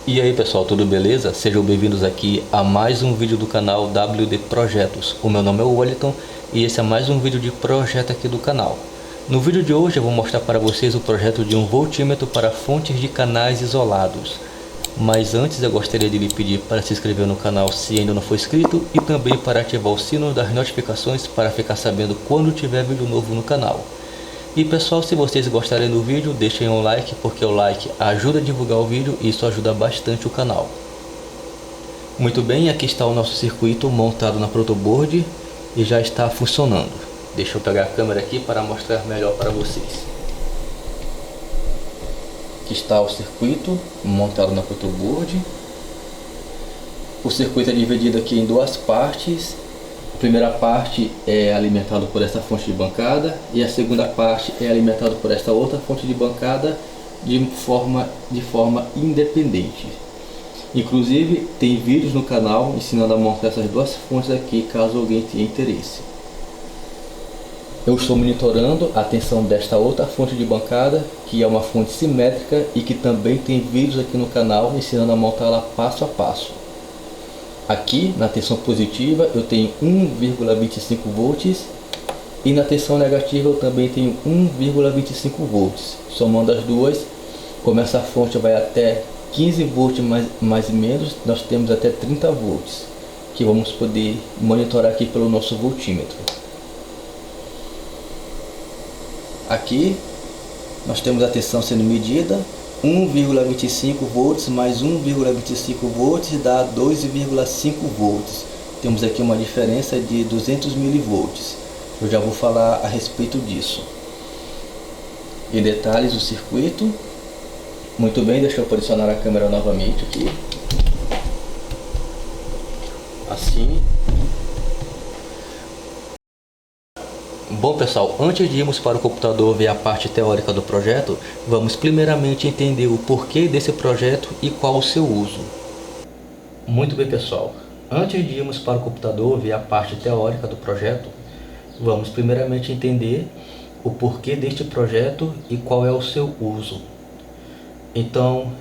E aí pessoal, tudo beleza? Sejam bem-vindos aqui a mais um vídeo do canal WD Projetos. O meu nome é Wellington e esse é mais um vídeo de projeto aqui do canal. No vídeo de hoje eu vou mostrar para vocês o projeto de um voltímetro para fontes de canais isolados. Mas antes eu gostaria de lhe pedir para se inscrever no canal se ainda não for inscrito e também para ativar o sino das notificações para ficar sabendo quando tiver vídeo novo no canal. E pessoal, se vocês gostarem do vídeo, deixem um like, porque o like ajuda a divulgar o vídeo e isso ajuda bastante o canal. Muito bem, aqui está o nosso circuito montado na protoboard e já está funcionando. Deixa eu pegar a câmera aqui para mostrar melhor para vocês. Aqui está o circuito montado na protoboard. O circuito é dividido aqui em duas partes. A primeira parte é alimentada por essa fonte de bancada e a segunda parte é alimentada por esta outra fonte de bancada de forma independente. Inclusive tem vídeos no canal ensinando a montar essas duas fontes aqui, caso alguém tenha interesse. Eu estou monitorando a tensão desta outra fonte de bancada, que é uma fonte simétrica e que também tem vídeos aqui no canal ensinando a montá-la passo a passo. Aqui na tensão positiva eu tenho 1,25 volts e na tensão negativa eu também tenho 1,25 volts. Somando as duas, como essa fonte vai até 15 volts mais ou menos, nós temos até 30 volts, que vamos poder monitorar aqui pelo nosso voltímetro. Aqui nós temos a tensão sendo medida, 1,25 volts mais 1,25 volts dá 2,5 volts. Temos aqui uma diferença de 200 milivolts. Eu já vou falar a respeito disso. Em detalhes o circuito. Muito bem, deixa eu posicionar a câmera novamente aqui. Assim. Bom pessoal, antes de irmos para o computador ver a parte teórica do projeto, vamos primeiramente entender o porquê desse projeto e qual o seu uso. Muito bem pessoal, antes de irmos para o computador ver a parte teórica do projeto, vamos primeiramente entender o porquê deste projeto e qual é o seu uso. Então,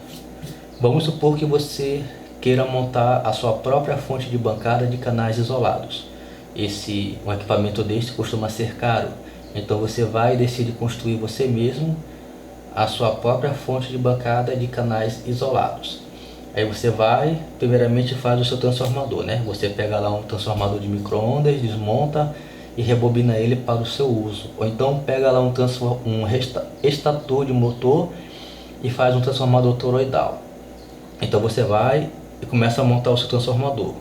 vamos supor que você queira montar a sua própria fonte de bancada de canais isolados. Um equipamento deste costuma ser caro, então você vai e decide construir você mesmo a sua própria fonte de bancada de canais isolados. Aí você vai, primeiramente faz o seu transformador, né? Você pega lá um transformador de micro-ondas, desmonta e rebobina ele para o seu uso. Ou então pega lá um estator de motor e faz um transformador toroidal. Então você vai e começa a montar o seu transformador.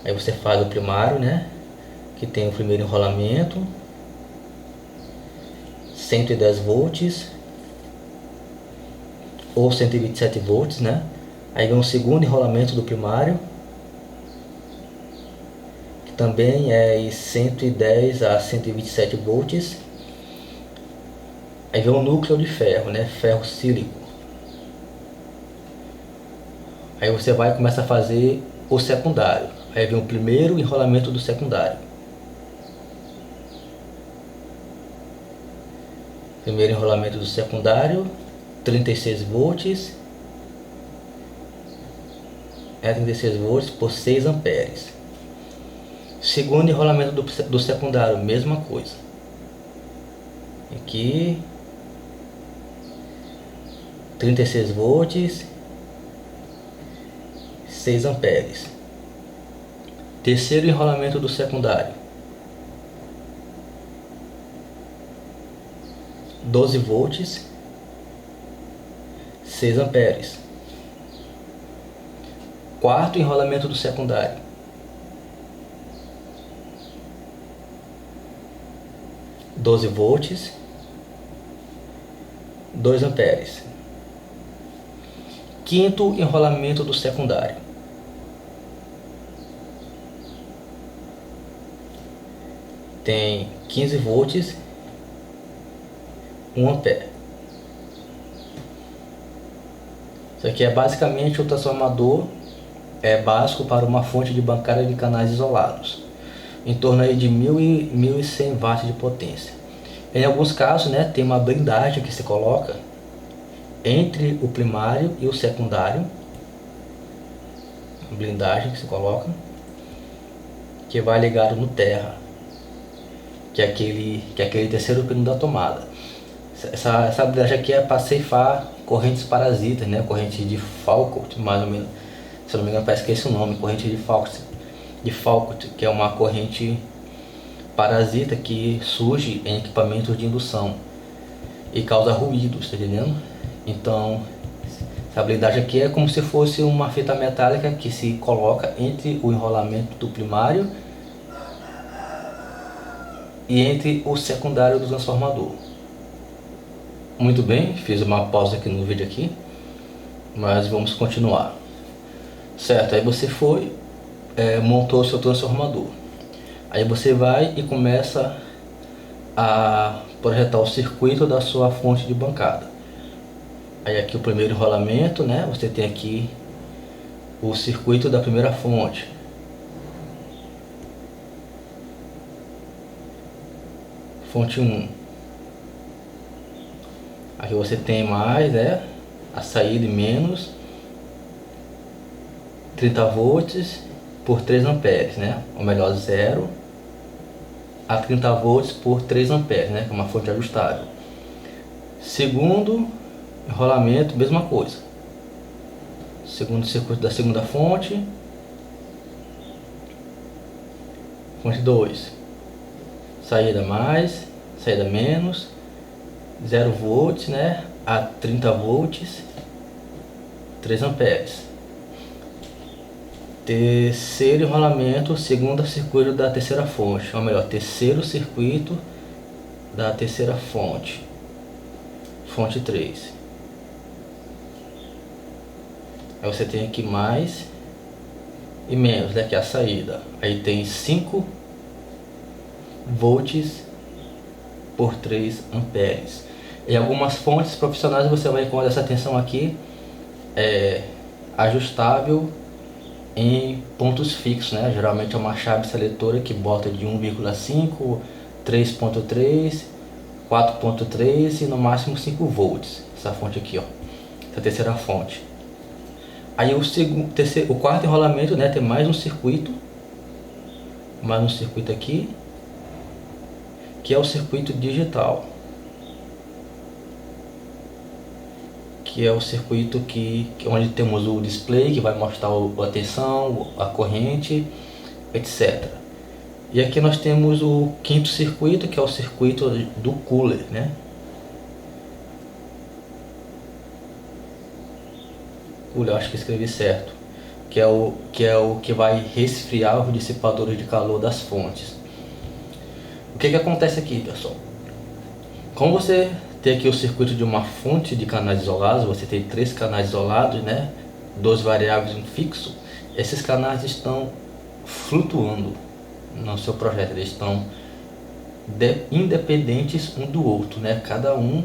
Aí você faz o primário, né? Que tem o primeiro enrolamento, 110 volts ou 127 volts, né? Aí vem o segundo enrolamento do primário, que também é 110 a 127 volts. Aí vem o núcleo de ferro, né? Ferro sílico. Aí você vai e começa a fazer o secundário. Aí vem o primeiro enrolamento do secundário. Primeiro enrolamento do secundário, 36 volts. 36 volts por 6 amperes. Segundo enrolamento do secundário, mesma coisa. Aqui, 36 volts, 6 amperes. Terceiro enrolamento do secundário, 12 volts, 6 amperes. Quarto enrolamento do secundário, 12 volts, 2 amperes. Quinto enrolamento do secundário, tem 15 volts, 1 ampere. Isso aqui é basicamente o transformador básico para uma fonte de bancada de canais isolados, em torno aí de 1000 e 1100 watts de potência. Em alguns casos, né, tem uma blindagem que se coloca entre o primário e o secundário, blindagem que se coloca, que vai ligado no terra, que é aquele terceiro pino da tomada. Essa blindagem aqui é para ceifar correntes parasitas, né? Corrente de Foucault, mais ou menos. Se eu não me engano, parece que é esse o nome, corrente de Foucault, que é uma corrente parasita que surge em equipamentos de indução e causa ruídos, tá entendendo? Então, essa blindagem aqui é como se fosse uma fita metálica que se coloca entre o enrolamento do primário e entre o secundário do transformador. Muito bem, fiz uma pausa aqui no vídeo aqui, mas vamos continuar. Certo, aí você montou o seu transformador. Aí você vai e começa a projetar o circuito da sua fonte de bancada. Aí aqui o primeiro enrolamento, né? Você tem aqui o circuito da primeira fonte. Fonte 1. Aqui você tem mais, né? A saída e menos 30 volts por 3 amperes, né? Ou melhor, 0 a 30 volts por 3 amperes, né? Que é uma fonte ajustável. Segundo enrolamento, mesma coisa. Segundo circuito da segunda fonte. Fonte 2. Saída mais, saída menos, 0 volts, né? A 30 volts, 3 amperes. Terceiro enrolamento, segundo circuito da terceira fonte, ou melhor, terceiro circuito da terceira fonte, fonte 3. Aí você tem aqui mais e menos, né, que é a saída. Aí tem 5 volts por 3 amperes. Em algumas fontes profissionais você vai encontrar essa tensão aqui ajustável em pontos fixos, né? Geralmente é uma chave seletora que bota de 1,5, 3.3, 4.3 e no máximo 5 volts. Essa fonte aqui, ó, essa terceira fonte. Aí o quarto enrolamento, né, tem mais um circuito aqui, que é o circuito digital, que é o circuito onde temos o display que vai mostrar a tensão, a corrente, etc. E aqui nós temos o quinto circuito, que é o circuito do cooler, né? Cooler, acho que escrevi certo, que é o que vai resfriar os dissipadores de calor das fontes. O que acontece aqui, pessoal? Como você tem aqui o circuito de uma fonte de canais isolados, você tem 3 canais isolados, né? 2 variáveis e um fixo. Esses canais estão flutuando no seu projeto, eles estão independentes um do outro, né? Cada um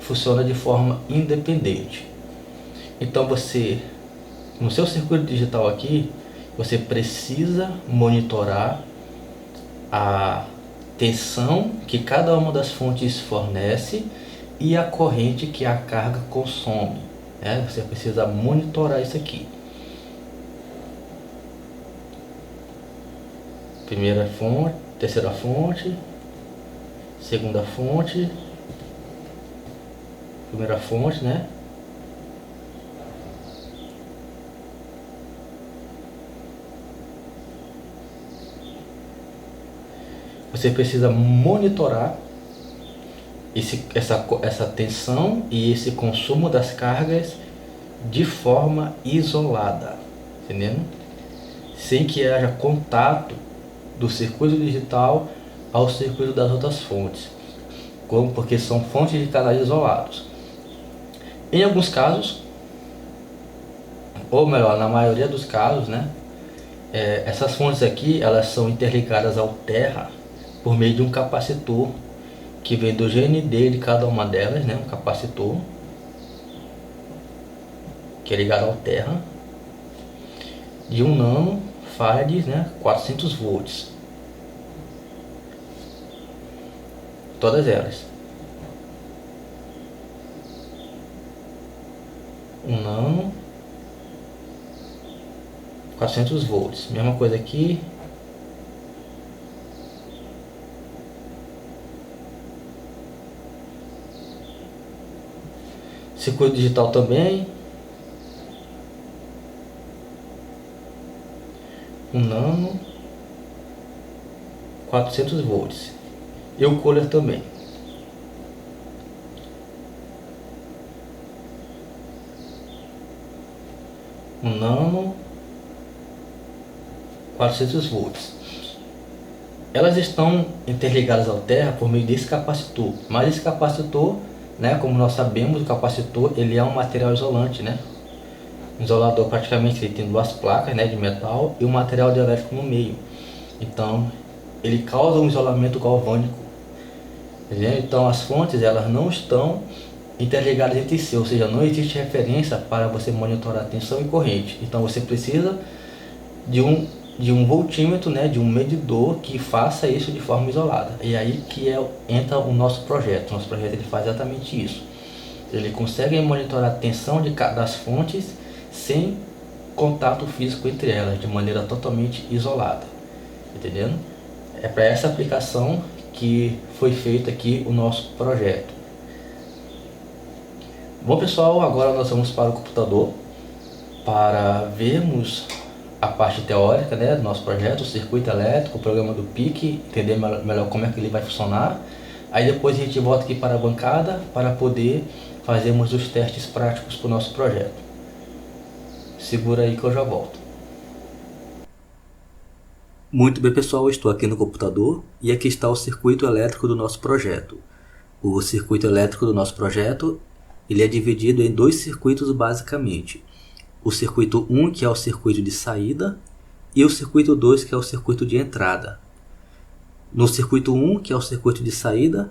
funciona de forma independente. Então você, no seu circuito digital aqui, você precisa monitorar a tensão que cada uma das fontes fornece e a corrente que a carga consome, né? Você precisa monitorar isso aqui. Primeira fonte, terceira fonte, segunda fonte, primeira fonte, né? Você precisa monitorar essa tensão e esse consumo das cargas de forma isolada, entendendo? Sem que haja contato do circuito digital ao circuito das outras fontes, porque são fontes de canais isolados. Em alguns casos, ou melhor, na maioria dos casos, né, essas fontes aqui, elas são interligadas ao terra por meio de um capacitor que vem do GND de cada uma delas, né? Um capacitor que é ligado ao terra de 1 nanofarad, né? 400 volts. Todas elas. 1 nano 400 volts. Mesma coisa aqui. Circuito digital também. Um nano. 400 volts. E o cooler também. Um nano. 400 volts. Elas estão interligadas ao terra por meio desse capacitor. Mas esse capacitor, né, como nós sabemos, o capacitor ele é um material isolante, né? Um isolador praticamente ele tem duas placas, né, de metal e um material dielétrico no meio. Então ele causa um isolamento galvânico. Entendeu? Então as fontes elas não estão interligadas entre si, ou seja, não existe referência para você monitorar tensão e corrente. Então você precisa de um voltímetro, né, de um medidor que faça isso de forma isolada. E aí que entra o nosso projeto. Nosso projeto ele faz exatamente isso. Ele consegue monitorar a tensão das fontes sem contato físico entre elas, de maneira totalmente isolada. Entendendo? É para essa aplicação que foi feito aqui o nosso projeto. Bom pessoal, agora nós vamos para o computador para vermos a parte teórica, né, do nosso projeto, o circuito elétrico, o programa do PIC, entender melhor como é que ele vai funcionar. Aí depois a gente volta aqui para a bancada para poder fazermos os testes práticos para o nosso projeto. Segura aí que eu já volto. Muito bem pessoal, eu estou aqui no computador e aqui está o circuito elétrico do nosso projeto. O circuito elétrico do nosso projeto ele é dividido em dois circuitos basicamente. O circuito 1, que é o circuito de saída, e o circuito 2, que é o circuito de entrada. No circuito 1, que é o circuito de saída,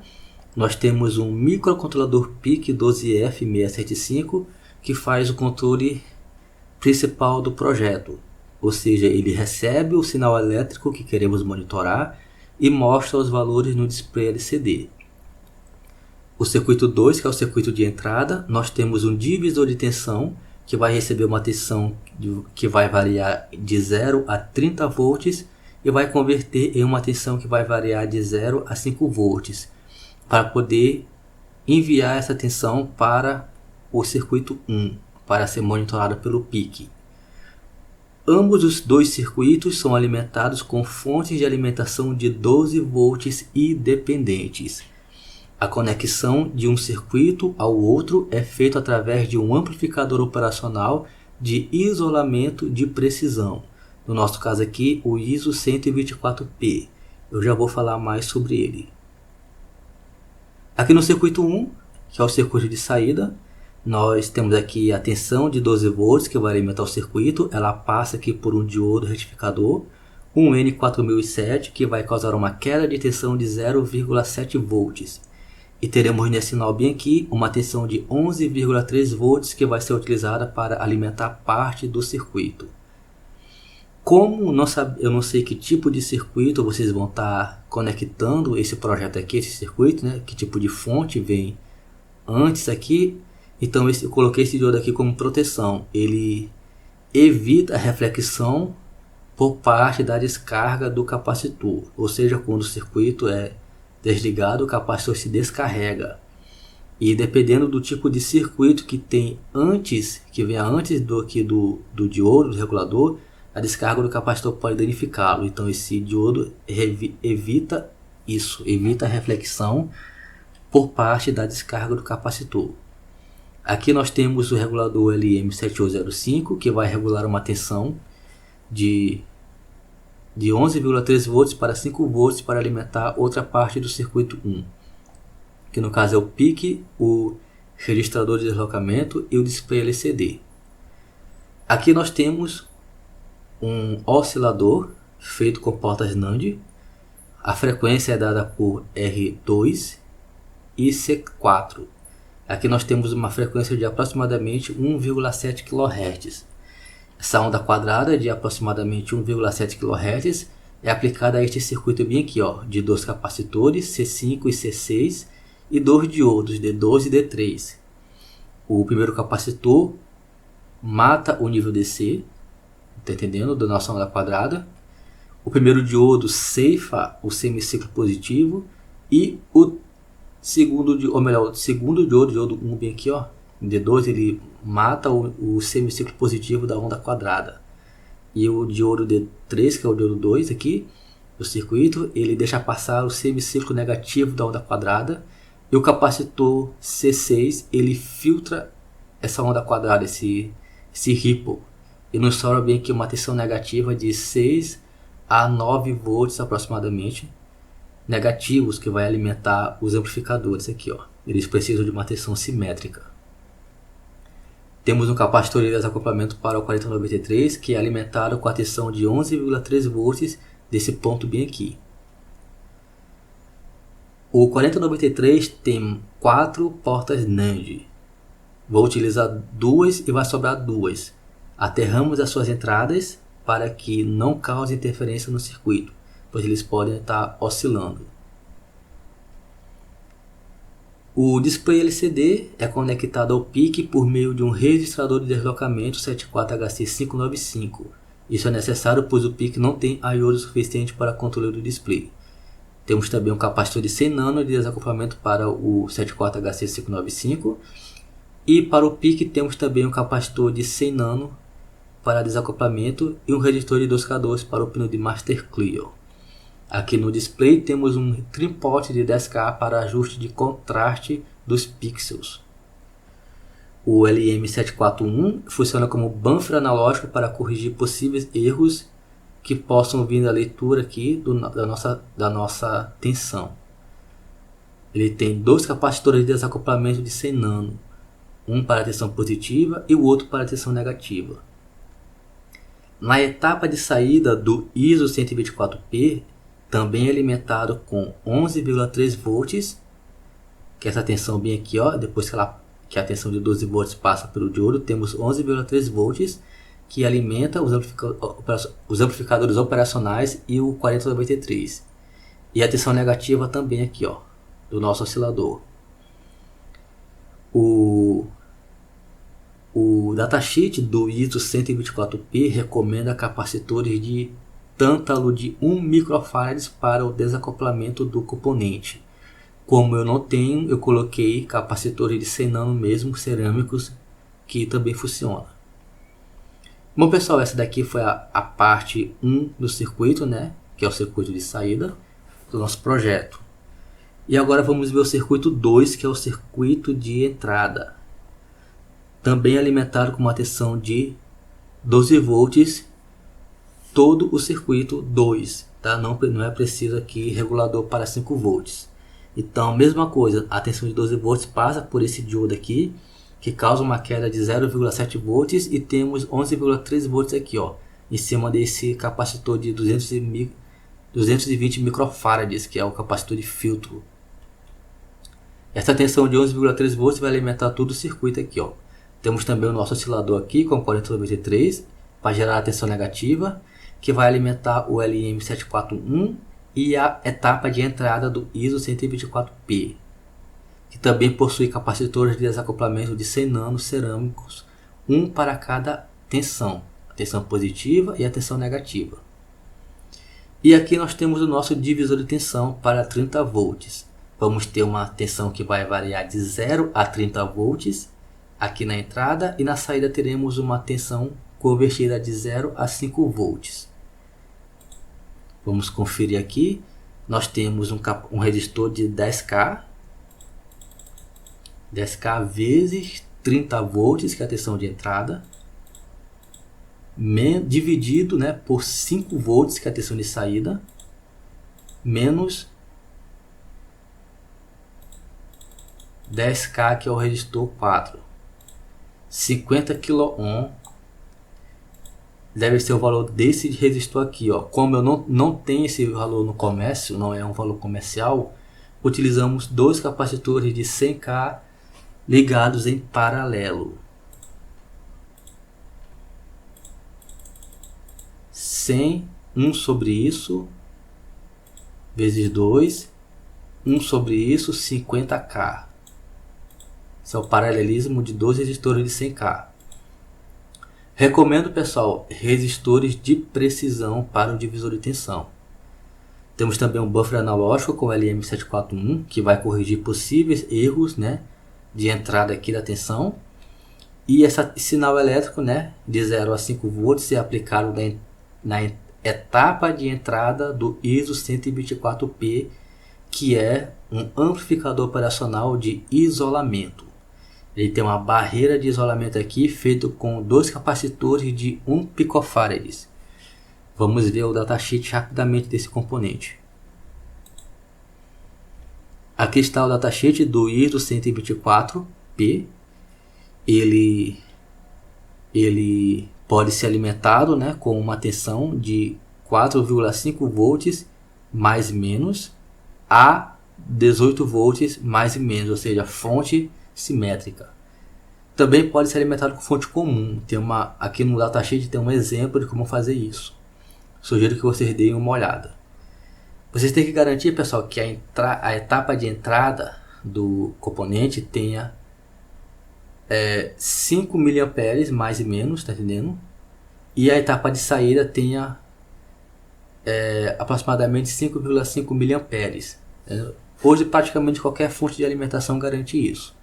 nós temos um microcontrolador PIC 12F675 que faz o controle principal do projeto. Ou seja, ele recebe o sinal elétrico que queremos monitorar e mostra os valores no display LCD. O circuito 2, que é o circuito de entrada, nós temos um divisor de tensão que vai receber uma tensão que vai variar de 0 a 30 volts e vai converter em uma tensão que vai variar de 0 a 5 volts para poder enviar essa tensão para o circuito 1 para ser monitorada pelo PIC. Ambos os dois circuitos são alimentados com fontes de alimentação de 12 volts independentes. A conexão de um circuito ao outro é feita através de um amplificador operacional de isolamento de precisão. No nosso caso aqui, o ISO 124P. Eu já vou falar mais sobre ele. Aqui no circuito 1, que é o circuito de saída, nós temos aqui a tensão de 12 volts que vai alimentar o circuito. Ela passa aqui por um diodo retificador, um N4007 que vai causar uma queda de tensão de 0,7 volts. E teremos nesse sinal bem aqui uma tensão de 11,3 volts que vai ser utilizada para alimentar parte do circuito. Como eu não sei que tipo de circuito vocês vão estar conectando esse projeto aqui, esse circuito, né? Que tipo de fonte vem antes aqui. Então eu coloquei esse diodo aqui como proteção. Ele evita a reflexão por parte da descarga do capacitor. Ou seja, quando o circuito é desligado, o capacitor se descarrega. E dependendo do tipo de circuito que tem antes, que vem antes do diodo, do regulador, a descarga do capacitor pode danificá-lo. Então esse diodo evita isso, evita a reflexão por parte da descarga do capacitor. Aqui nós temos o regulador LM7805 que vai regular uma tensão de 11,3 volts para 5 volts para alimentar outra parte do circuito 1. Que no caso é o PIC, o registrador de deslocamento e o display LCD. Aqui nós temos um oscilador feito com portas NAND. A frequência é dada por R2 e C4. Aqui nós temos uma frequência de aproximadamente 1,7 kHz. Essa onda quadrada de aproximadamente 1,7 kHz é aplicada a este circuito bem aqui, ó, de dois capacitores C5 e C6 e dois diodos D2 e D3. O primeiro capacitor mata o nível DC, tá entendendo? Da nossa onda quadrada. O primeiro diodo ceifa o semiciclo positivo e o segundo diodo 1 bem aqui, ó, D2, ele mata o semiciclo positivo da onda quadrada. E o diodo D3, que é o diodo 2 aqui do circuito, ele deixa passar o semiciclo negativo da onda quadrada. E o capacitor C6, ele filtra essa onda quadrada, esse ripple. E nos sobra bem aqui uma tensão negativa de 6 a 9 volts aproximadamente, negativos, que vai alimentar os amplificadores aqui, ó. Eles precisam de uma tensão simétrica. Temos um capacitor de desacoplamento para o 4093, que é alimentado com a tensão de 11,3 volts desse ponto bem aqui. O 4093 tem 4 portas NAND. Vou utilizar 2 e vai sobrar 2. Aterramos as suas entradas para que não cause interferência no circuito, pois eles podem estar oscilando. O display LCD é conectado ao PIC por meio de um registrador de deslocamento 74HC595. Isso é necessário, pois o PIC não tem I/O suficiente para controle do display. Temos também um capacitor de 100 nano de desacoplamento para o 74HC595. E para o PIC temos também um capacitor de 100 nano para desacoplamento e um resistor de 2K2 para o pino de Master Clear. Aqui no display temos um trim pot de 10K para ajuste de contraste dos pixels. O LM741 funciona como buffer analógico para corrigir possíveis erros que possam vir da leitura aqui da nossa tensão. Ele tem 2 capacitores de desacoplamento de 100 nano, um para a tensão positiva e o outro para a tensão negativa. Na etapa de saída do ISO 124P, também é alimentado com 11,3 volts, que é essa tensão bem aqui, ó, depois que a tensão de 12 volts passa pelo diodo, temos 11,3 volts, que alimenta os amplificadores operacionais e o 4093. E a tensão negativa também aqui, ó, do nosso oscilador. O datasheet do ISO 124P recomenda capacitores de tântalo de 1 microfarad para o desacoplamento do componente. Como eu não tenho, eu coloquei capacitores de 100 nano mesmo, cerâmicos, que também funciona. Bom pessoal, essa daqui foi a parte 1 do circuito, né? Que é o circuito de saída do nosso projeto. E agora vamos ver o circuito 2, que é o circuito de entrada. Também alimentado com uma tensão de 12 volts, todo o circuito 2, tá? Não é preciso aqui regulador para 5 volts. Então, mesma coisa, a tensão de 12 volts passa por esse diodo aqui, que causa uma queda de 0,7 volts, e temos 11,3 volts aqui, ó, em cima desse capacitor de 220 microfarads, que é o capacitor de filtro. Essa tensão de 11,3 volts vai alimentar todo o circuito aqui, ó. Temos também o nosso oscilador aqui com 4093 para gerar a tensão negativa, que vai alimentar o LM741 e a etapa de entrada do ISO 124P, que também possui capacitores de desacoplamento de 100 nano cerâmicos, um para cada tensão, a tensão positiva e a tensão negativa. E aqui nós temos o nosso divisor de tensão para 30 volts. Vamos ter uma tensão que vai variar de 0 a 30 volts aqui na entrada, e na saída teremos uma tensão convertida de 0 a 5 volts. Vamos conferir aqui. Nós temos um resistor de 10K vezes 30 volts, que é a tensão de entrada, dividido, né, por 5 volts, que é a tensão de saída, menos 10K, que é o resistor 4. 50 kΩ deve ser o valor desse resistor aqui, ó. Como eu não tenho esse valor no comércio, não é um valor comercial, utilizamos 2 capacitores de 100K ligados em paralelo. 100, 1 sobre isso, vezes 2, 1 sobre isso, 50K. Esse é o paralelismo de 2 resistores de 100K. Recomendo, pessoal, resistores de precisão para o divisor de tensão. Temos também um buffer analógico com LM741, que vai corrigir possíveis erros, né, de entrada aqui da tensão. E esse sinal elétrico, né, de 0 a 5 volts é aplicado na etapa de entrada do ISO 124P, que é um amplificador operacional de isolamento. Ele tem uma barreira de isolamento aqui feito com 2 capacitores de 1 pF. Vamos ver o datasheet rapidamente desse componente. Aqui está o datasheet do ISO 124P. Ele pode ser alimentado, né, com uma tensão de 4,5 volts mais menos a 18 volts mais e menos, ou seja, fonte simétrica. Também pode ser alimentado com fonte comum. Aqui no datasheet tem um exemplo de como fazer isso. Sugiro que vocês deem uma olhada. Vocês têm que garantir, pessoal, que a etapa de entrada do componente tenha 5 mA mais e menos, tá entendendo? E a etapa de saída tenha aproximadamente 5,5 mA. Hoje praticamente qualquer fonte de alimentação garante isso.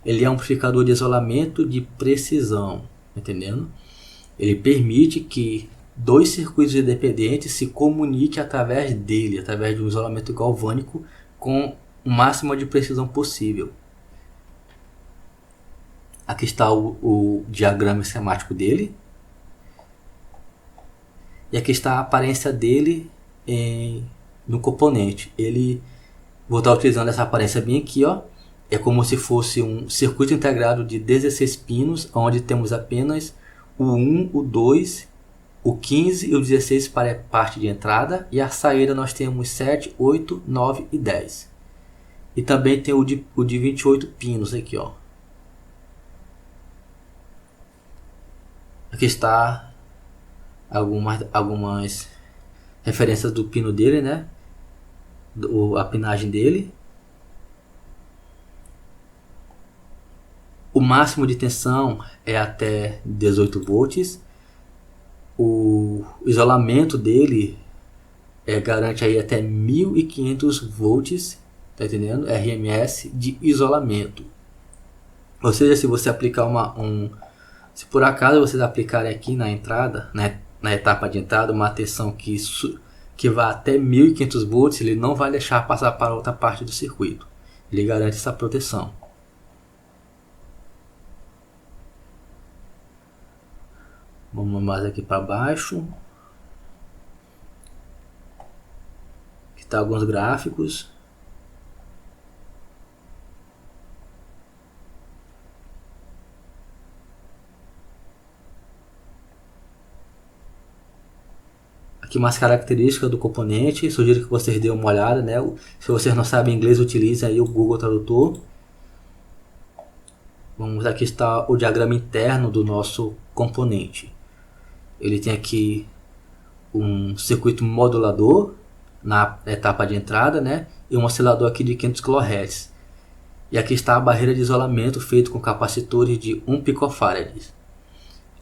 Ele é um amplificador de isolamento de precisão, tá entendendo? Ele permite que 2 circuitos independentes se comuniquem através dele, através de um isolamento galvânico com o máximo de precisão possível. Aqui está o diagrama esquemático dele. E aqui está a aparência dele no componente. Vou estar utilizando essa aparência bem aqui, ó. É como se fosse um circuito integrado de 16 pinos, onde temos apenas o 1, o 2, o 15 e o 16 para a parte de entrada. E a saída nós temos 7, 8, 9 e 10. E também tem o de 28 pinos aqui, ó. Aqui está algumas referências do pino dele, né? A pinagem dele. O máximo de tensão é até 18 volts. O isolamento dele garante aí até 1500 volts, tá entendendo? RMS de isolamento. Ou seja, se você aplicar se por acaso vocês aplicarem aqui na entrada, né, na etapa de entrada, uma tensão que vá até 1500 volts, ele não vai deixar passar para outra parte do circuito. Ele garante essa proteção. Vamos mais aqui para baixo. Aqui está alguns gráficos. Aqui umas características do componente. Sugiro que vocês dêem uma olhada, né? Se vocês não sabem inglês, utilizem aí o Google Tradutor. Aqui está o diagrama interno do nosso componente. Ele tem aqui um circuito modulador na etapa de entrada, né? E um oscilador aqui de 500 kHz. E aqui está a barreira de isolamento feito com capacitores de 1 pF.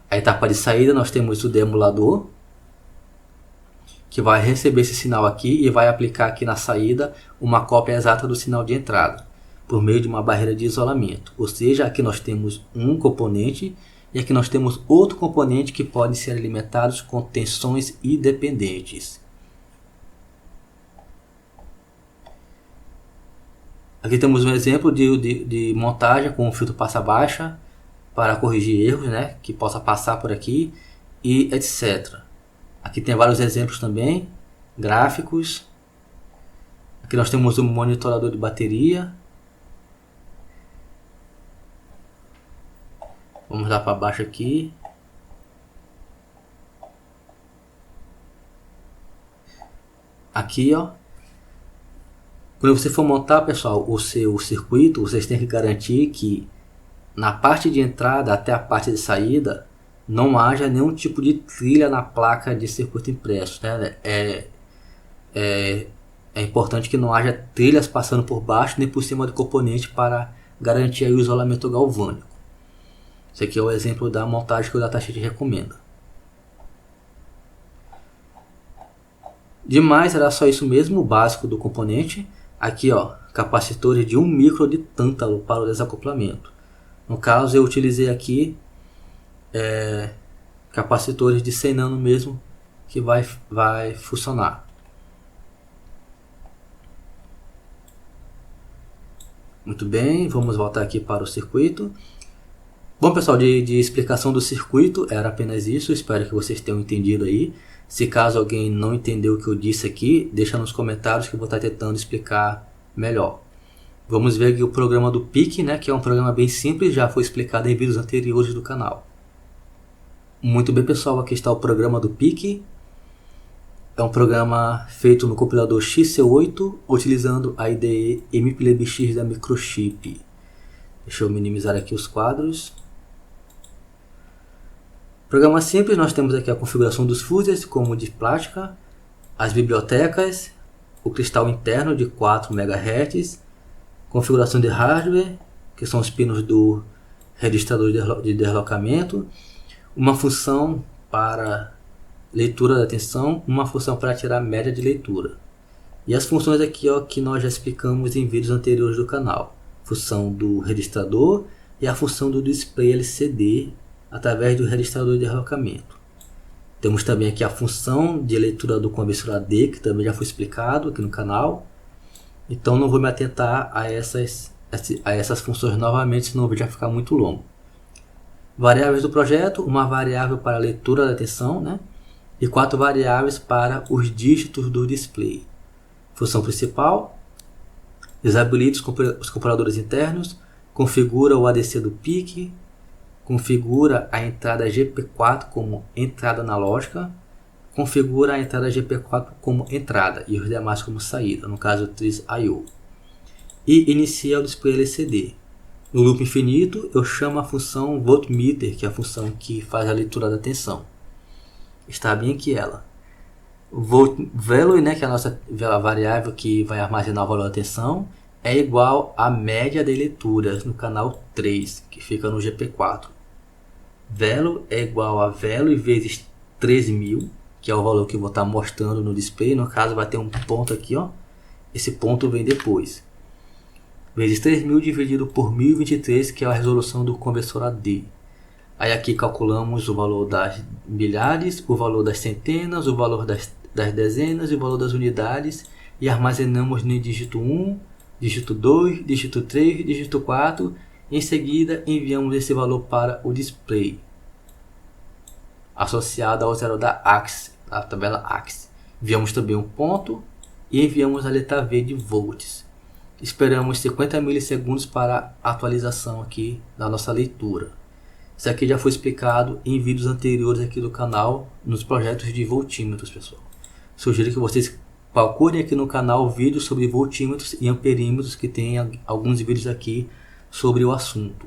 A etapa de saída nós temos o deemulador, que vai receber esse sinal aqui e vai aplicar aqui na saída uma cópia exata do sinal de entrada, por meio de uma barreira de isolamento. Ou seja, aqui nós temos um componente e aqui nós temos outro componente que pode ser alimentados com tensões independentes. Aqui temos um exemplo de montagem com um filtro passa-baixa para corrigir erros, né, que possa passar por aqui e etc. Aqui tem vários exemplos também, gráficos. Aqui nós temos um monitorador de bateria. Vamos lá para baixo aqui. Aqui, ó. Quando você for montar, pessoal, o seu circuito, vocês têm que garantir que na parte de entrada até a parte de saída não haja nenhum tipo de trilha na placa de circuito impresso, né? É importante que não haja trilhas passando por baixo nem por cima do componente para garantir aí o isolamento galvânico. Esse aqui é o exemplo da montagem que o datasheet recomenda. Demais, era só isso mesmo, o básico do componente. Aqui, ó, capacitores de 1 micro de tântalo para o desacoplamento. No caso, eu utilizei aqui capacitores de 100 nano mesmo, que vai funcionar. Muito bem, vamos voltar aqui para o circuito. Bom, pessoal, de explicação do circuito era apenas isso. Espero que vocês tenham entendido aí. Se caso alguém não entendeu o que eu disse aqui, deixa nos comentários que eu vou estar tentando explicar melhor. Vamos ver aqui o programa do PIC, né, que é um programa bem simples, já foi explicado em vídeos anteriores do canal. Muito bem, pessoal, aqui está o programa do PIC. É um programa feito no compilador XC8, utilizando a IDE MPLBX da Microchip. Deixa eu minimizar aqui os quadros. Programa simples, nós temos aqui a configuração dos fuses, como de plástica, as bibliotecas, o cristal interno de 4 MHz, configuração de hardware, que são os pinos do registrador de deslocamento, uma função para leitura da tensão, uma função para tirar a média de leitura. E as funções aqui, ó, que nós já explicamos em vídeos anteriores do canal. Função do registrador e a função do display LCD através do registrador de deslocamento. Temos também aqui a função de leitura do conversor AD, que também já foi explicado aqui no canal. Então não vou me atentar a essas funções novamente, senão o vídeo vai ficar muito longo. Variáveis do projeto, uma variável para a leitura da tensão, né? E 4 variáveis para os dígitos do display. Função principal, desabilita os comparadores internos, configura o ADC do PIC, configura a entrada GP4 como entrada analógica, configura a entrada GP4 como entrada e os demais como saída, no caso Tris I/O. E inicia o display LCD. No loop infinito, eu chamo a função voltmeter, que é a função que faz a leitura da tensão. Está bem aqui ela. Value, né, que é a nossa variável que vai armazenar o valor da tensão, é igual à média de leituras no canal 3, que fica no GP4. Value é igual a value vezes 3000, que é o valor que eu vou estar mostrando no display. No caso, vai ter um ponto aqui, ó. Esse ponto vem depois. Vezes 3000 dividido por 1023, que é a resolução do conversor AD. Aí aqui calculamos o valor das milhares, o valor das centenas, o valor das dezenas e o valor das unidades e armazenamos no dígito 1, dígito 2, dígito 3, dígito 4. Em seguida enviamos esse valor para o display, associado ao zero da Axis, a tabela Axis. Enviamos também um ponto e enviamos a letra V de volts. Esperamos 50 milissegundos para a atualização aqui da nossa leitura. Isso aqui já foi explicado em vídeos anteriores aqui do canal, nos projetos de voltímetros, pessoal. Sugiro que vocês procurem aqui no canal vídeos sobre voltímetros e amperímetros, que tem alguns vídeos aqui sobre o assunto.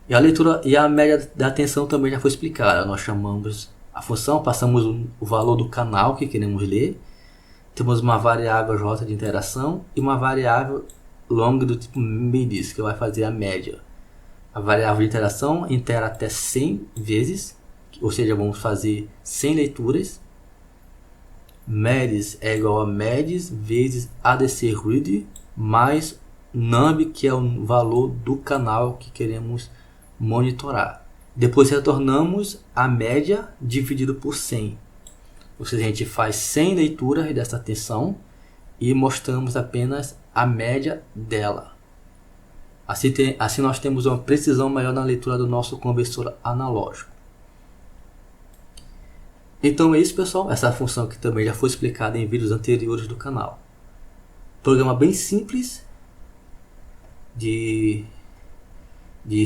E a leitura e a média da tensão também já foi explicada. Nós chamamos a função, passamos o valor do canal que queremos ler. Temos uma variável J de interação e uma variável long do tipo midis, que vai fazer a média. A variável de interação itera até 100 vezes, ou seja, vamos fazer 100 leituras. Medis é igual a medis vezes ADC read mais num, que é o valor do canal que queremos monitorar. Depois retornamos a média dividido por 100. Ou seja, a gente faz 100 leituras dessa tensão e mostramos apenas a média dela. Assim nós temos uma precisão maior na leitura do nosso conversor analógico. Então é isso, pessoal. Essa função que também já foi explicada em vídeos anteriores do canal. Programa bem simples de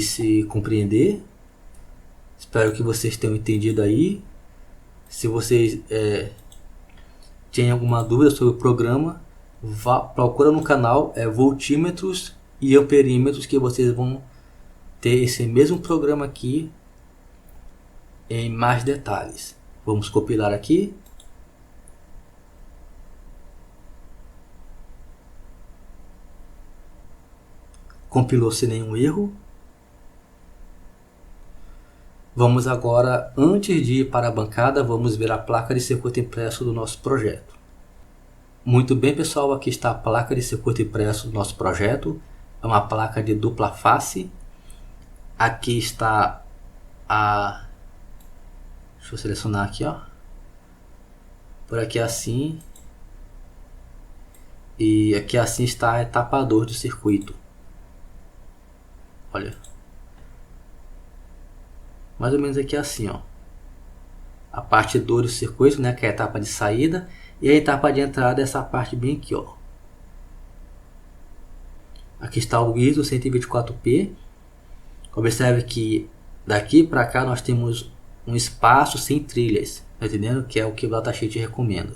se compreender. Espero que vocês tenham entendido aí. Se vocês têm alguma dúvida sobre o programa, procura no canal voltímetros e amperímetros, que vocês vão ter esse mesmo programa aqui em mais detalhes. Vamos compilar aqui. Compilou sem nenhum erro. Vamos agora, antes de ir para a bancada, vamos ver a placa de circuito impresso do nosso projeto. Muito bem, pessoal, aqui está a placa de circuito impresso do nosso projeto. É uma placa de dupla face. Aqui está a... Deixa eu selecionar aqui, ó. Por aqui assim. E aqui assim está a etapa 2 do circuito. Olha. Mais ou menos aqui assim, ó. A parte 2 do circuito, né, que é a etapa de saída. E a etapa de entrada é essa parte bem aqui, ó. Aqui está o ISO 124p. Observe que daqui para cá nós temos um espaço sem trilhas, tá entendendo? Que é o que o datasheet recomenda.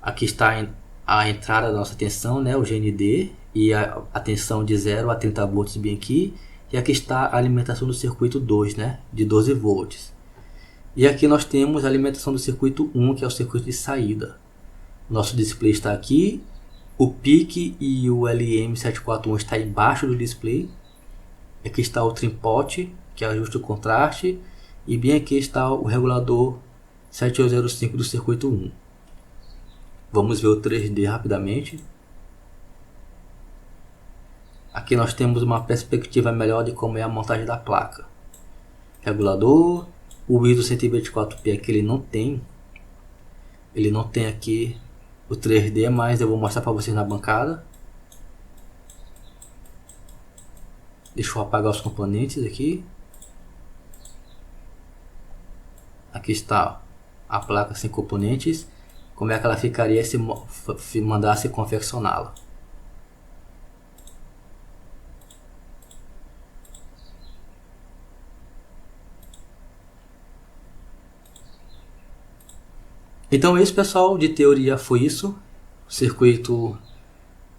Aqui está a entrada da nossa tensão, né, o GND, e a tensão de 0 a 30 volts bem aqui. E aqui está a alimentação do circuito 2, né, de 12 volts. E aqui nós temos a alimentação do circuito 1, que é o circuito de saída. Nosso display está aqui. O PIC e o LM741 está embaixo do display. Aqui está o trim-pot, que ajusta o contraste. E bem aqui está o regulador 7805 do circuito 1. Vamos ver o 3D rapidamente. Aqui nós temos uma perspectiva melhor de como é a montagem da placa. Regulador. O ISO 124p aqui ele não tem aqui o 3D, mas eu vou mostrar para vocês na bancada. Deixa eu apagar os componentes aqui. Aqui está a placa sem componentes. Como é que ela ficaria se mandasse confeccioná-la. Então esse, pessoal, de teoria foi isso. O circuito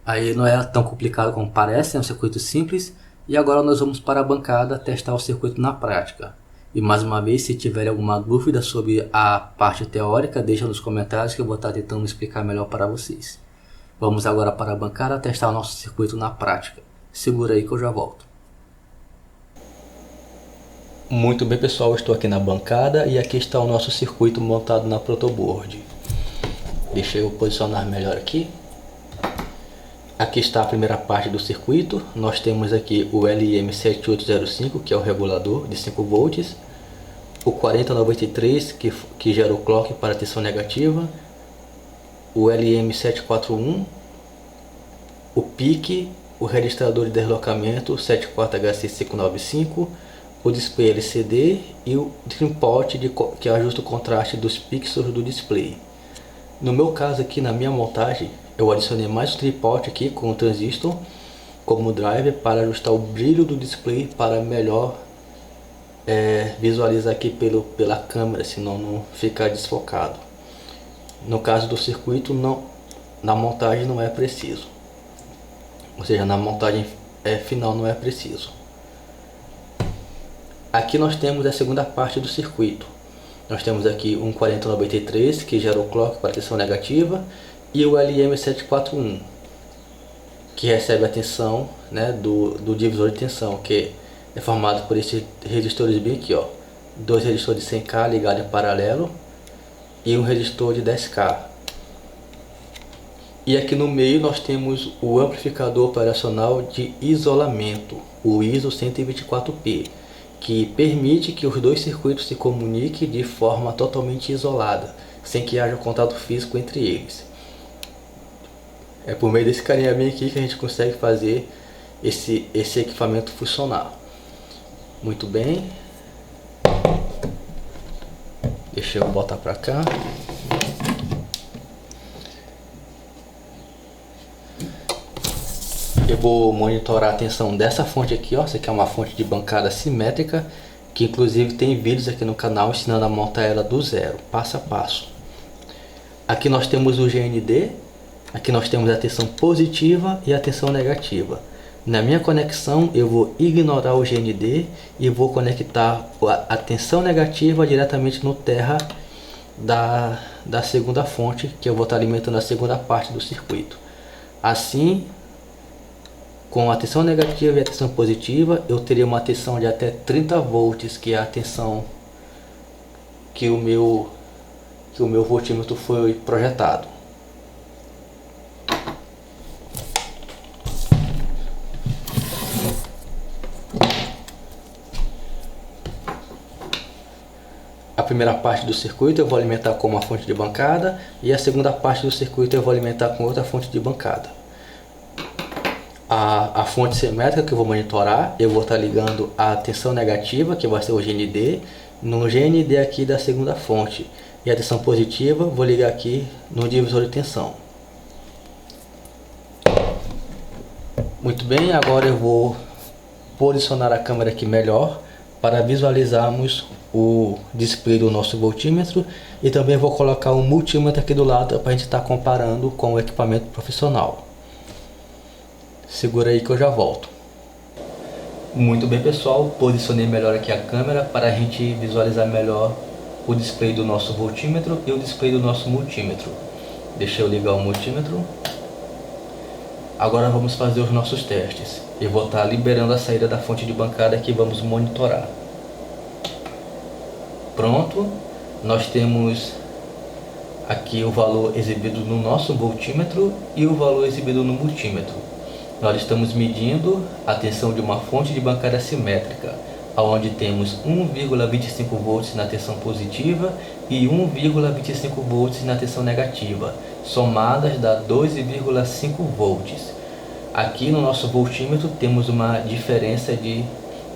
aí não é tão complicado como parece, é um circuito simples. E agora nós vamos para a bancada testar o circuito na prática. E mais uma vez, se tiver alguma dúvida sobre a parte teórica, deixa nos comentários que eu vou estar tentando explicar melhor para vocês. Vamos agora para a bancada testar o nosso circuito na prática. Segura aí que eu já volto. Muito bem, pessoal, estou aqui na bancada e aqui está o nosso circuito montado na protoboard. Deixa eu posicionar melhor aqui. Aqui está a primeira parte do circuito. Nós temos aqui o LM7805, que é o regulador de 5 volts. O 4093, que gera o clock para tensão negativa. O LM741. O PIC, o registrador de deslocamento 74HC595. O display LCD e o trim-pot que ajusta o contraste dos pixels do display. No meu caso aqui, na minha montagem, eu adicionei mais um trim-pot aqui com o transistor como driver para ajustar o brilho do display para melhor visualizar aqui pela câmera, senão não ficar desfocado. No caso do circuito, na montagem não é preciso, ou seja, na montagem final não é preciso. Aqui nós temos a segunda parte do circuito. Nós temos aqui um 4093 que gera o clock para tensão negativa e o LM741 que recebe a tensão, né, do divisor de tensão, que é formado por esses resistores bem aqui, ó. Dois resistores de 100K ligados em paralelo e um resistor de 10K. E aqui no meio nós temos o amplificador operacional de isolamento, o ISO 124p. Que permite que os dois circuitos se comuniquem de forma totalmente isolada, sem que haja contato físico entre eles. É por meio desse carinha bem aqui que a gente consegue fazer esse equipamento funcionar. Muito bem. Deixa eu botar para cá. Eu vou monitorar a tensão dessa fonte aqui, ó. Essa aqui é uma fonte de bancada simétrica, que inclusive tem vídeos aqui no canal ensinando a montar ela do zero, passo a passo. Aqui nós temos o GND, aqui nós temos a tensão positiva e a tensão negativa. Na minha conexão eu vou ignorar o GND e vou conectar a tensão negativa diretamente no terra da segunda fonte, que eu vou estar alimentando a segunda parte do circuito. Assim Com a tensão negativa e a tensão positiva, eu teria uma tensão de até 30 volts, que é a tensão que o meu voltímetro foi projetado. A primeira parte do circuito eu vou alimentar com uma fonte de bancada e a segunda parte do circuito eu vou alimentar com outra fonte de bancada. A fonte simétrica que eu vou monitorar, eu vou estar ligando a tensão negativa, que vai ser o GND, no GND aqui da segunda fonte. E a tensão positiva, vou ligar aqui no divisor de tensão. Muito bem, agora eu vou posicionar a câmera aqui melhor para visualizarmos o display do nosso voltímetro, e também vou colocar um multímetro aqui do lado para a gente estar comparando com o equipamento profissional. Segura aí que eu já volto. Muito bem, pessoal, posicionei melhor aqui a câmera para a gente visualizar melhor o display do nosso voltímetro e o display do nosso multímetro. Deixa eu ligar o multímetro. Agora vamos fazer os nossos testes. Eu vou estar liberando a saída da fonte de bancada que vamos monitorar. Pronto, nós temos aqui o valor exibido no nosso voltímetro e o valor exibido no multímetro. Nós estamos medindo a tensão de uma fonte de bancada simétrica, onde temos 1,25 volts na tensão positiva e 1,25 volts na tensão negativa, somadas dá 12,5 volts. Aqui no nosso voltímetro temos uma diferença de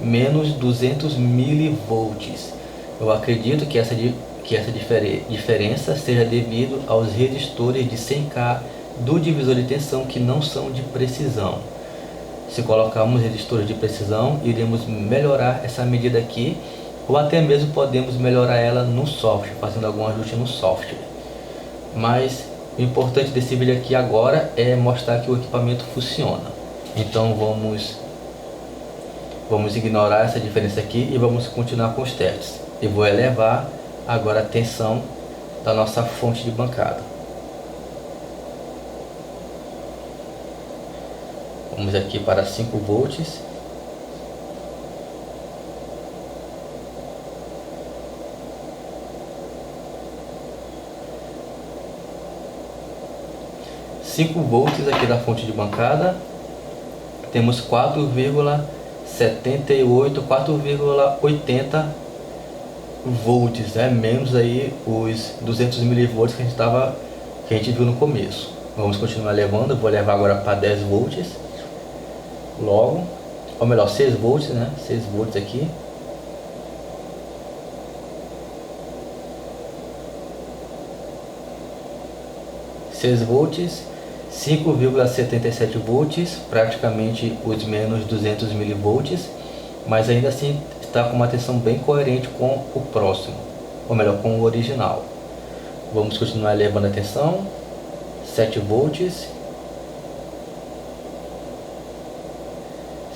menos 200 milivolts. Eu acredito que essa diferença seja devido aos resistores de 100K do divisor de tensão que não são de precisão. Se colocarmos resistores de precisão, iremos melhorar essa medida aqui, ou até mesmo podemos melhorar ela no software, fazendo algum ajuste no software. Mas o importante desse vídeo aqui agora é mostrar que o equipamento funciona. Então vamos ignorar essa diferença aqui e vamos continuar com os testes. Eu vou elevar agora a tensão da nossa fonte de bancada. Vamos aqui para 5 volts. Volts aqui da fonte de bancada. Temos 4,78, 4,80 volts, menos aí os 200 milivolts que a gente viu no começo. Vamos continuar levando, eu vou levar agora para 10 volts. Logo, ou melhor, 6 volts, 6 volts aqui. Volts, 5,77 volts, praticamente os menos 200 milivolts, mas ainda assim está com uma tensão bem coerente com o próximo, ou melhor, com o original. Vamos continuar elevando a tensão, 7 volts,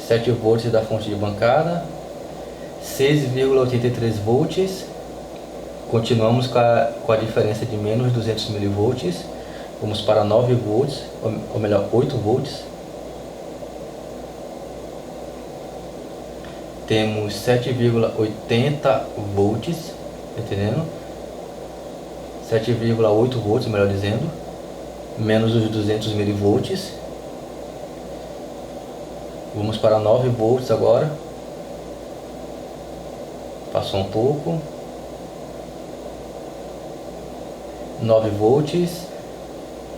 7 volts da fonte de bancada, 6,83 volts, continuamos com a diferença de menos 200 milivolts, vamos para 9 volts, ou melhor, 8 volts, temos 7,80 volts, entendendo? 7,8 volts, melhor dizendo, menos os 200 milivolts. Vamos para 9 volts agora. Passou um pouco. 9 volts.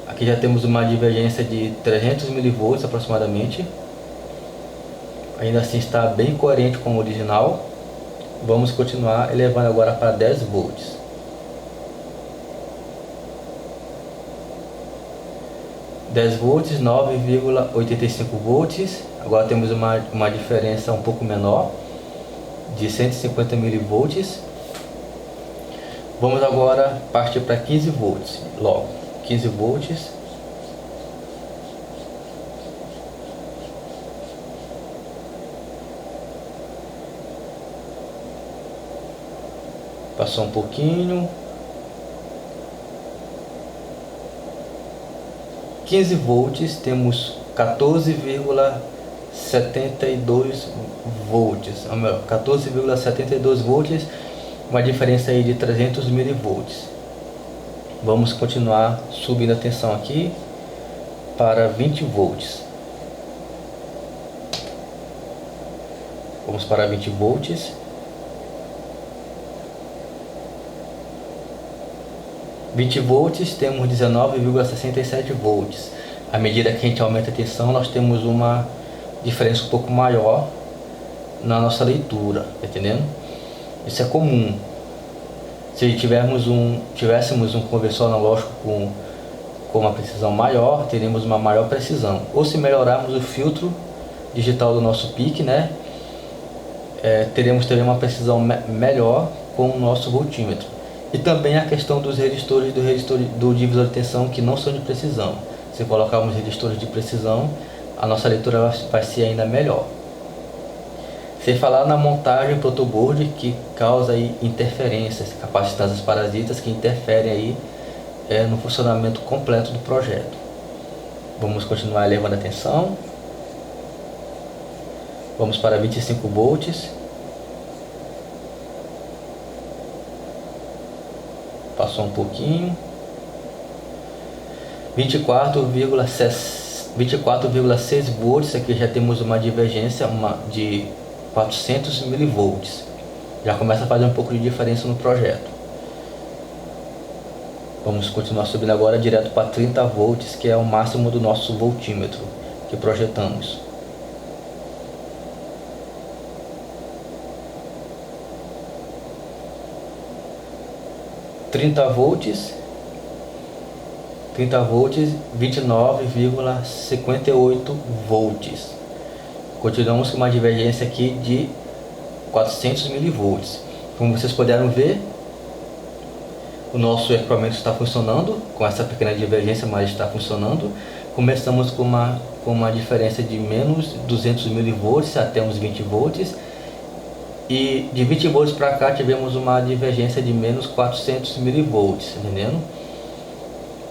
Aqui já temos uma divergência de 300 milivolts aproximadamente. Ainda assim está bem coerente com o original. Vamos continuar elevando agora para 10 volts. 10 volts, 9,85 volts. Agora temos uma diferença um pouco menor, de 150 milivolts. Vamos agora partir para 15 volts. Logo, 15 volts. Passou um pouquinho. 15 volts, temos 14,75 14,72 volts, 14,72 volts, uma diferença aí de 300 milivolts. Vamos continuar subindo a tensão aqui para 20 volts. Vamos para 20 volts. 20 volts, temos 19,67 volts. À medida que a gente aumenta a tensão, nós temos uma diferença um pouco maior na nossa leitura, tá entendendo? Isso é comum. Se tivéssemos um conversor analógico com uma precisão maior, teríamos uma maior precisão. Ou se melhorarmos o filtro digital do nosso PIC, né, teremos também uma precisão melhor com o nosso voltímetro. E também a questão dos resistores do divisor de tensão, que não são de precisão. Se colocarmos resistores de precisão, a nossa leitura vai ser ainda melhor. Sem falar na montagem protoboard, que causa aí interferências, capacitâncias parasitas que interferem aí no funcionamento completo do projeto. Vamos continuar elevando a tensão. Vamos para 25 volts. Passou um pouquinho. 24,6 volts. Aqui já temos uma divergência de 400 milivolts. Já começa a fazer um pouco de diferença no projeto. Vamos continuar subindo agora direto para 30 volts, que é o máximo do nosso voltímetro que projetamos. Trinta volts, 29,58 volts. Continuamos com uma divergência aqui de 400 milivolts. Como vocês puderam ver, o nosso equipamento está funcionando com essa pequena divergência, mas está funcionando. Começamos com uma diferença de menos 200 milivolts até uns 20 volts. E de 20 volts para cá tivemos uma divergência de menos 400 milivolts, entendendo?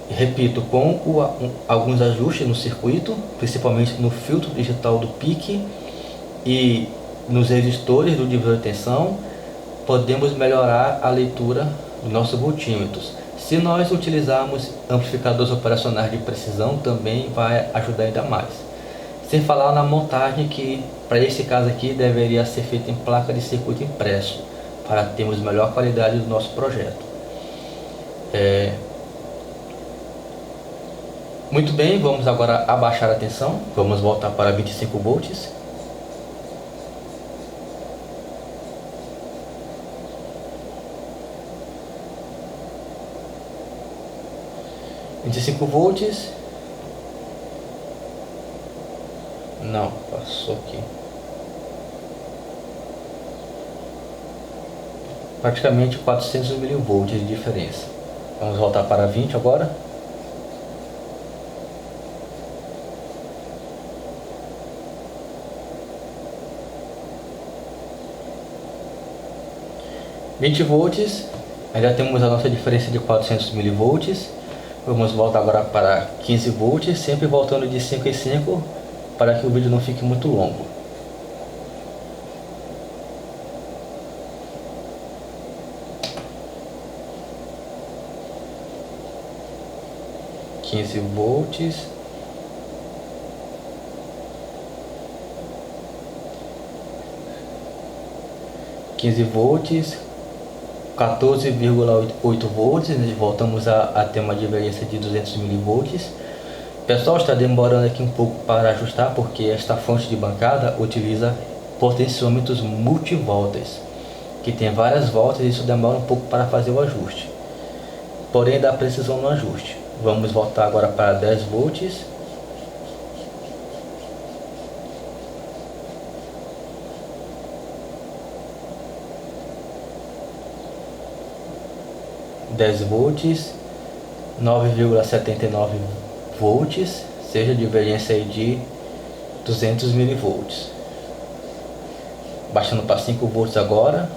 Repito, com alguns ajustes no circuito, principalmente no filtro digital do PIC e nos resistores do divisor de tensão, podemos melhorar a leitura dos nossos voltímetros. Se nós utilizarmos amplificadores operacionais de precisão, também vai ajudar ainda mais. Sem falar na montagem, que para esse caso aqui deveria ser feita em placa de circuito impresso, para termos melhor qualidade do nosso projeto. Muito bem, vamos agora abaixar a tensão. Vamos voltar para 25 volts. volts. Não, passou aqui. Praticamente 400 milivolts de diferença. Vamos voltar para 20 agora. volts. Ainda temos a nossa diferença de 400 milivolts. Vamos voltar agora para 15 volts, sempre voltando de 5 em 5, para que o vídeo não fique muito longo. Volts. 15 volts, 14,8 volts, voltamos a ter uma divergência de 200 milivolts. Pessoal, está demorando aqui um pouco para ajustar, porque esta fonte de bancada utiliza potenciômetros multivoltas, que tem várias voltas, e isso demora um pouco para fazer o ajuste. Porém, dá precisão no ajuste. Vamos voltar agora para 10 volts. Volts, 9,79 volts, seja divergência aí de 200 milivolts. Baixando para 5 volts agora.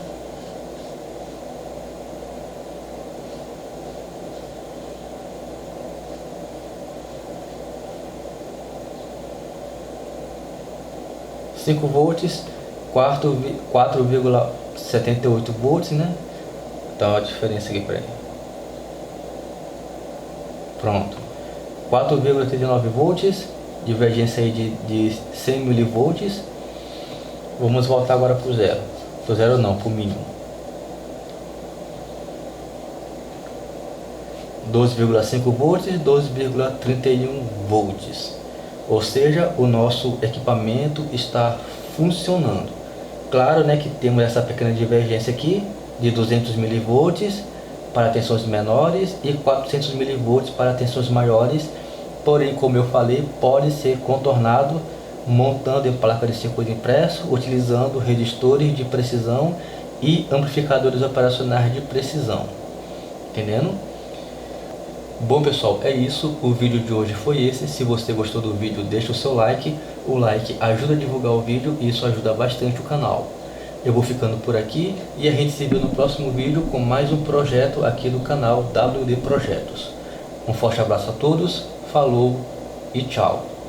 5 volts, 4,78 volts, né? Então a diferença aqui para ele. Pronto. 4,89 volts, divergência aí de 100 milivolts. Vamos voltar agora para o zero. Para o zero não, para o mínimo. 12,5 volts, 12,31 volts. Ou seja, o nosso equipamento está funcionando. Claro, né, que temos essa pequena divergência aqui de 200 milivolts para tensões menores e 400 milivolts para tensões maiores. Porém, como eu falei, pode ser contornado montando em placa de circuito impresso, utilizando resistores de precisão e amplificadores operacionais de precisão. Entendendo? Bom pessoal, é isso, o vídeo de hoje foi esse. Se você gostou do vídeo, deixa o seu like. O like ajuda a divulgar o vídeo e isso ajuda bastante o canal. Eu vou ficando por aqui e a gente se vê no próximo vídeo com mais um projeto aqui do canal WD Projetos. Um forte abraço a todos, falou e tchau!